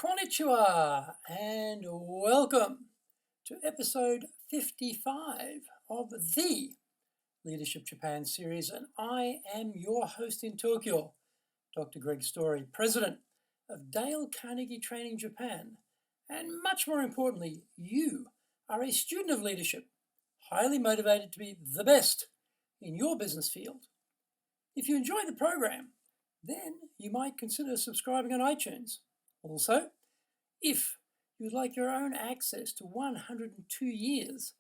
Konnichiwa and welcome to episode 55 of the Leadership Japan series. And I am your host in Tokyo, Dr. Greg Story, president of Dale Carnegie Training Japan. And much more importantly, you are a student of leadership, highly motivated to be the best in your business field. If you enjoy the program, then you might consider subscribing on iTunes. Also, if you'd like your own access to 102 years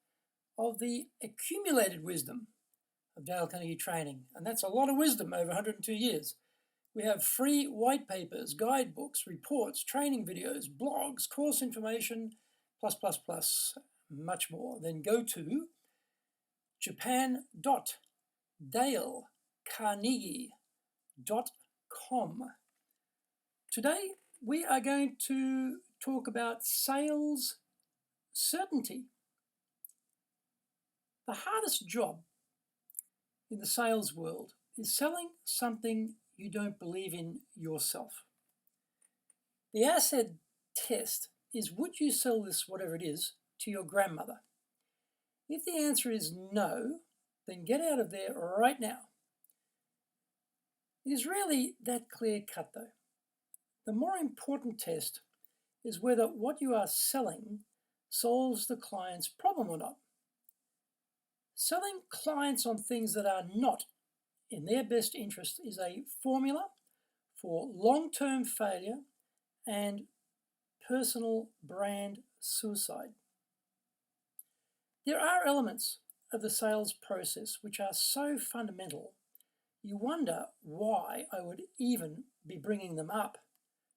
of the accumulated wisdom of Dale Carnegie Training, and that's a lot of wisdom over 102 years. We have free white papers, guidebooks, reports, training videos, blogs, course information, plus, much more. Then go to japan.dalecarnegie.com. Today, we are going to talk about sales certainty. The hardest job in the sales world is selling something you don't believe in yourself. The ASCED test is, would you sell this, whatever it is, to your grandmother? If the answer is no, then get out of there right now. It is really that clear cut though. The more important test is whether what you are selling solves the client's problem or not. Selling clients on things that are not in their best interest is a formula for long-term failure and personal brand suicide. There are elements of the sales process which are so fundamental, you wonder why I would even be bringing them up.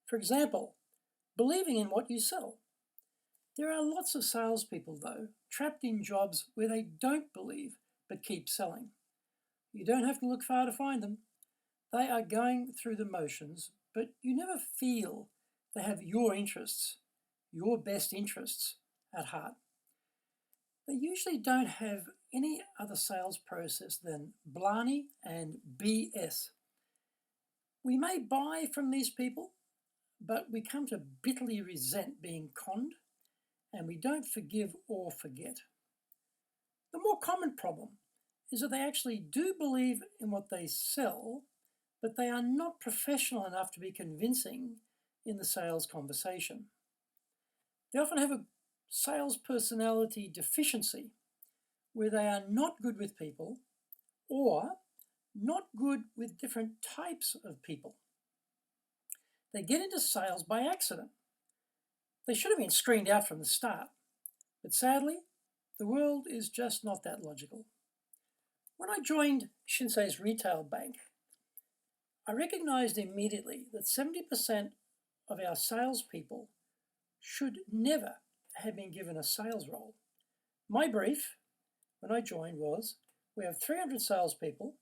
For example, believing in what you sell. There are lots of salespeople, though, trapped in jobs where they don't believe but keep selling. You don't have to look far to find them. They are going through the motions, but you never feel they have your interests, your best interests at heart. They usually don't have any other sales process than blarney and BS. We may buy from these people, but we come to bitterly resent being conned, and we don't forgive or forget. The more common problem is that they actually do believe in what they sell, but they are not professional enough to be convincing in the sales conversation. They often have a sales personality deficiency where they are not good with people or not good with different types of people. They get into sales by accident. They should have been screened out from the start, but sadly, the world is just not that logical. When I joined Shinsei's retail bank, I recognized immediately that 70% of our salespeople should never have been given a sales role. My brief when I joined was, we have 300 salespeople,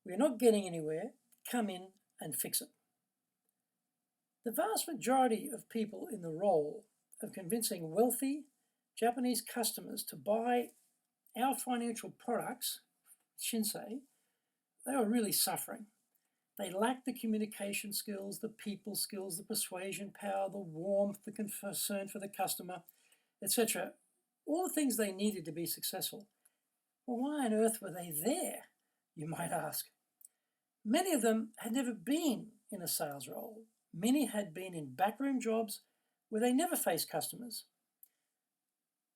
we're not getting anywhere, come in and fix it. The vast majority of people in the role of convincing wealthy Japanese customers to buy our financial products, Shinsei, they are really suffering. They lack the communication skills, the people skills, the persuasion power, the warmth, the concern for the customer, etc. All the things they needed to be successful. Well, why on earth were they there, you might ask? Many of them had never been in a sales role. Many had been in backroom jobs where they never faced customers.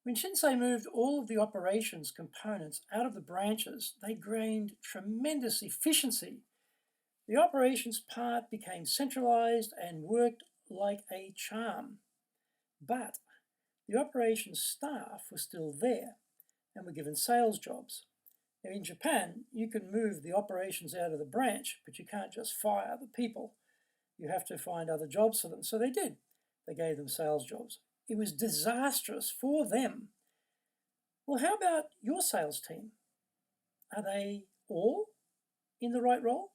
When Shinsei moved all of the operations components out of the branches, they gained tremendous efficiency. The operations part became centralized and worked like a charm. But the operations staff were still there and were given sales jobs. Now in Japan, you can move the operations out of the branch, but you can't just fire the people. You have to find other jobs for them. So they did. They gave them sales jobs. It was disastrous for them. Well, how about your sales team? Are they all in the right role?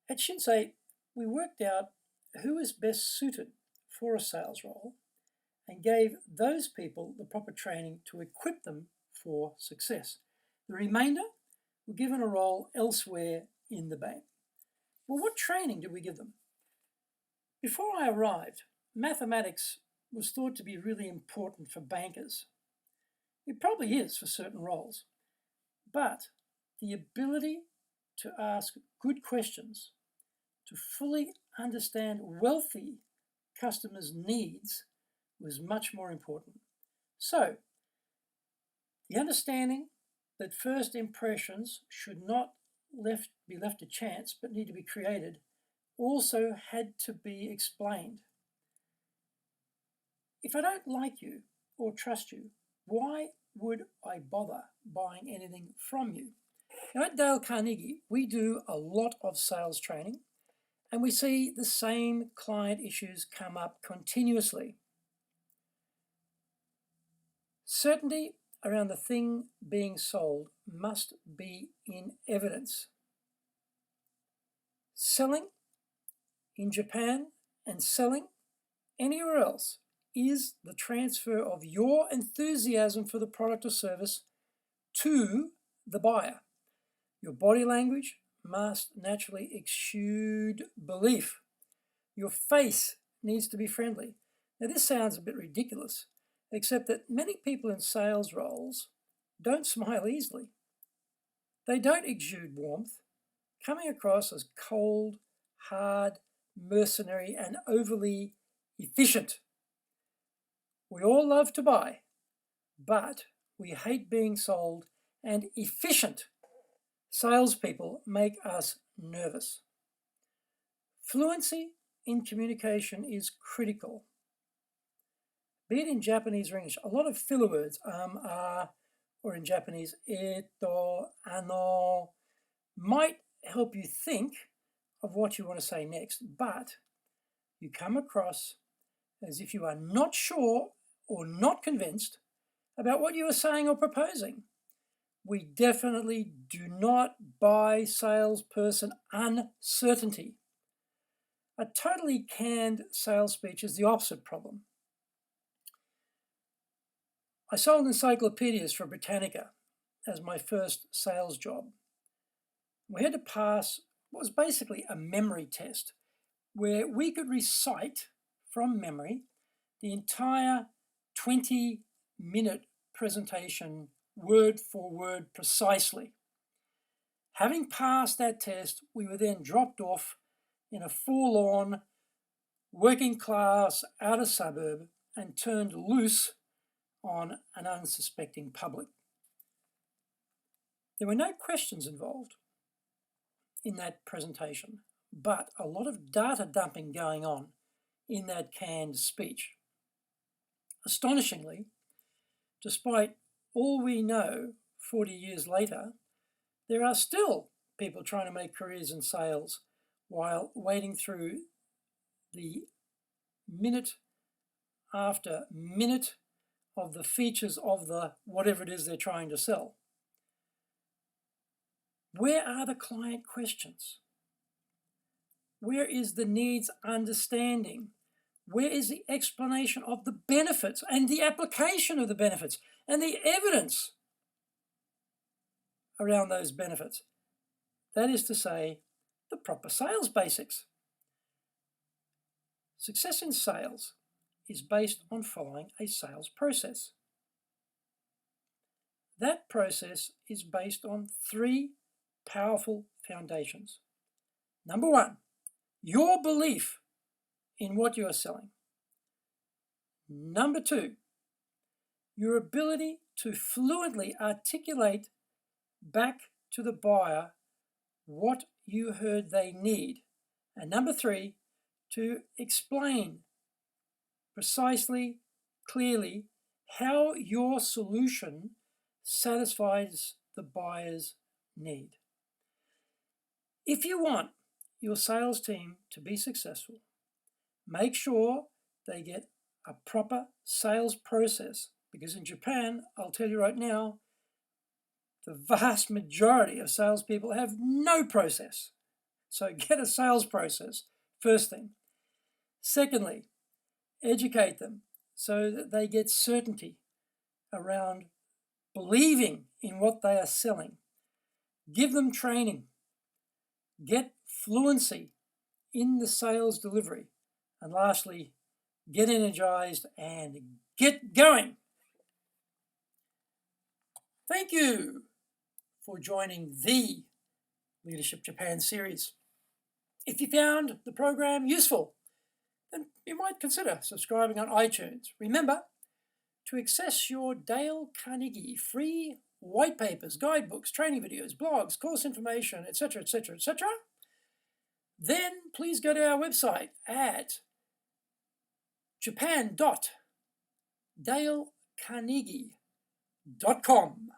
At Shinsei, we worked out who is best suited for a sales role and gave those people the proper training to equip them for success. The remainder were given a role elsewhere in the bank. Well, what training do we give them? Before I arrived, mathematics was thought to be really important for bankers. It probably is for certain roles, but the ability to ask good questions, to fully understand wealthy customers' needs was much more important. So, the understanding that first impressions should not be left to chance but need to be created also had to be explained. If I don't like you or trust you, why would I bother buying anything from you? Now, at Dale Carnegie, we do a lot of sales training, and we see the same client issues come up continuously. Certainty around the thing being sold must be in evidence. Selling in Japan and selling anywhere else is the transfer of your enthusiasm for the product or service to the buyer. Your body language must naturally exude belief. Your face needs to be friendly. Now, this sounds a bit ridiculous, except that many people in sales roles don't smile easily. They don't exude warmth, coming across as cold, hard, mercenary, and overly efficient. We all love to buy, but we hate being sold, and efficient salespeople make us nervous. Fluency in communication is critical. Be it in Japanese or English, a lot of filler words, or in Japanese, eto, ano, might help you think of what you want to say next, but you come across as if you are not sure or not convinced about what you are saying or proposing. We definitely do not buy salesperson uncertainty. A totally canned sales speech is the opposite problem. I sold encyclopedias for Britannica as my first sales job. We had to pass what was basically a memory test where we could recite from memory the entire 20-minute presentation word for word precisely. Having passed that test, we were then dropped off in a forlorn, working class outer suburb and turned loose on an unsuspecting public. There were no questions involved in that presentation, but a lot of data dumping going on in that canned speech. Astonishingly, despite all we know 40 years later, there are still people trying to make careers in sales while wading through the minute after minute of the features of the whatever it is they're trying to sell. Where are the client questions? Where is the needs understanding? Where is the explanation of the benefits and the application of the benefits and the evidence around those benefits? That is to say, the proper sales basics. Success in sales is based on following a sales process. That process is based on three powerful foundations. Number one, your belief in what you are selling. Number two, your ability to fluently articulate back to the buyer what you heard they need. And number three, to explain precisely, clearly, how your solution satisfies the buyer's need. If you want your sales team to be successful, make sure they get a proper sales process, because in Japan, I'll tell you right now, the vast majority of salespeople have no process. So get a sales process, first thing. Secondly, educate them so that they get certainty around believing in what they are selling. Give them training. Get fluency in the sales delivery. And lastly, get energized and get going. Thank you for joining the Leadership Japan series. If you found the program useful, then you might consider subscribing on iTunes. Remember to access your Dale Carnegie free white papers, guidebooks, training videos, blogs, course information, etc., etc., etc. Then please go to our website at japan.dalecarnegie.com.